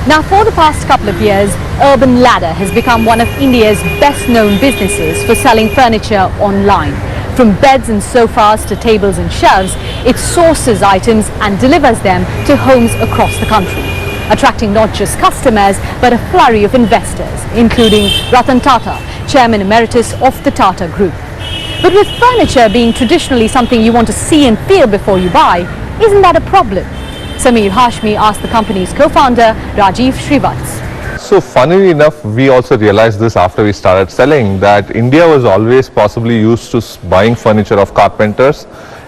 Now, for the past couple of years, Urban Ladder has become one of India's best-known businesses for selling furniture online. From beds and sofas to tables and shelves, it sources items and delivers them to homes across the country, attracting not just customers but a flurry of investors, including Ratan Tata, Chairman Emeritus of the Tata Group. But with furniture being traditionally something you want to see and feel before you buy, isn't that a problem? Sameer Hashmi asked the company's co-founder Rajiv Srivatsa. So funnily enough, we also realized this after we started selling, that India was always possibly used to buying furniture of carpenters,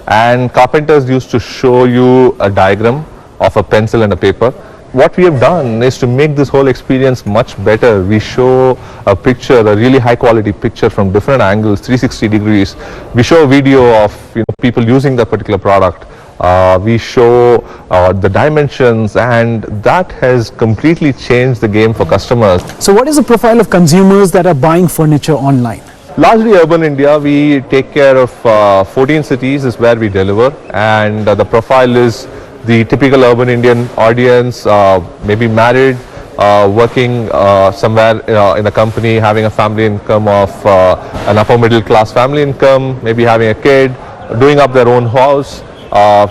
and carpenters used to show you a diagram of a pencil and a paper. What we have done is to make this whole experience much better. We show a picture, a really high quality picture from different angles, 360 degrees. We show a video of people using that particular product. We show the dimensions, and that has completely changed the game for customers. So what is the profile of consumers that are buying furniture online? Largely urban India. We take care of 14 cities is where we deliver, and the profile is the typical urban Indian audience, maybe married, working somewhere in a company, having a family income of an upper middle class family income, maybe having a kid, doing up their own house.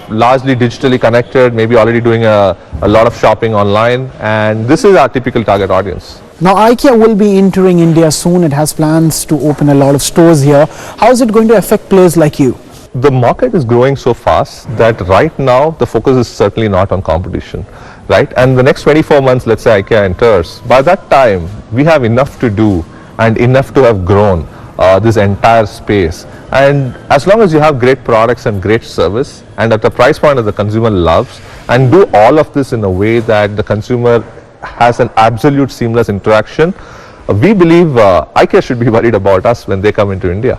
Largely digitally connected, maybe already doing a lot of shopping online, and this is our typical target audience. Now IKEA will be entering India soon. It has plans to open a lot of stores here. How is it going to affect players like you? The market is growing so fast that right now the focus is certainly not on competition, right? And the next 24 months, let's say IKEA enters, by that time we have enough to do and enough to have grown this entire space. And as long as you have great products and great service, and at the price point that the consumer loves, and do all of this in a way that the consumer has an absolute seamless interaction, we believe IKEA should be worried about us when they come into India.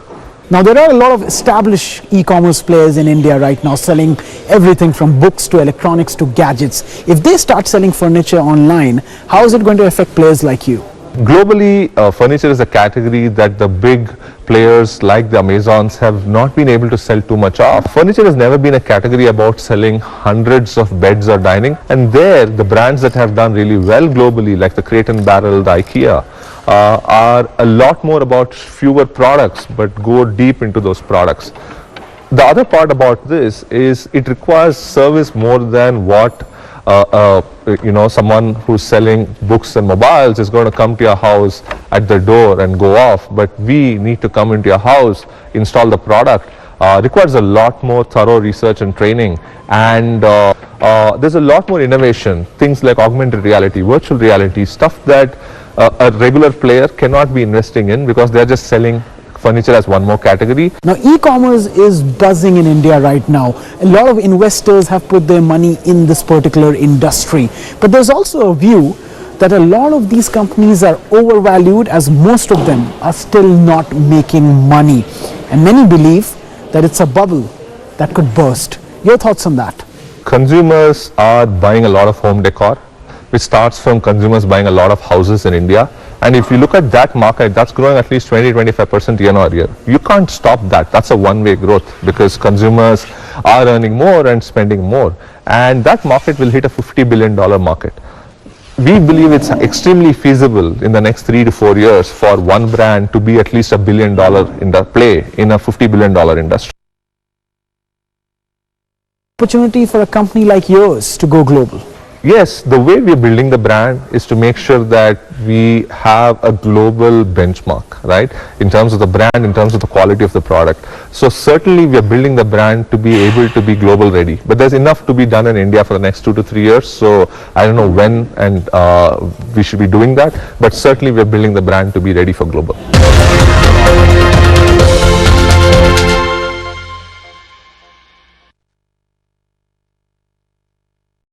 Now there are a lot of established e-commerce players in India right now, selling everything from books to electronics to gadgets. If they start selling furniture online, how is it going to affect players like you? Globally, furniture is a category that the big players like the Amazons have not been able to sell too much of. Furniture has never been a category about selling hundreds of beds or dining, and there the brands that have done really well globally, like the Crate and Barrel, the IKEA, are a lot more about fewer products but go deep into those products. The other part about this is it requires service more than what someone who's selling books and mobiles is going to come to your house at the door and go off, but we need to come into your house, install the product. Requires a lot more thorough research and training, and there's a lot more innovation, things like augmented reality, virtual reality, stuff that a regular player cannot be investing in because they're just selling furniture as one more category. Now e-commerce is buzzing in India right now. A lot of investors have put their money in this particular industry, but there's also a view that a lot of these companies are overvalued, as most of them are still not making money, and many believe that it's a bubble that could burst. Your thoughts on that? Consumers are buying a lot of home decor, which starts from consumers buying a lot of houses in India. And if you look at that market, that's growing at least 20-25% year on year. You can't stop that. That's a one-way growth because consumers are earning more and spending more. And that market will hit a $50 billion market. We believe it's extremely feasible in the next 3 to 4 years for one brand to be at least $1 billion in the play in a $50 billion industry. Opportunity for a company like yours to go global. Yes, the way we are building the brand is to make sure that we have a global benchmark, right? In terms of the brand, in terms of the quality of the product. So certainly we are building the brand to be able to be global ready. But there's enough to be done in India for the next 2 to 3 years. So I don't know when and we should be doing that. But certainly we are building the brand to be ready for global.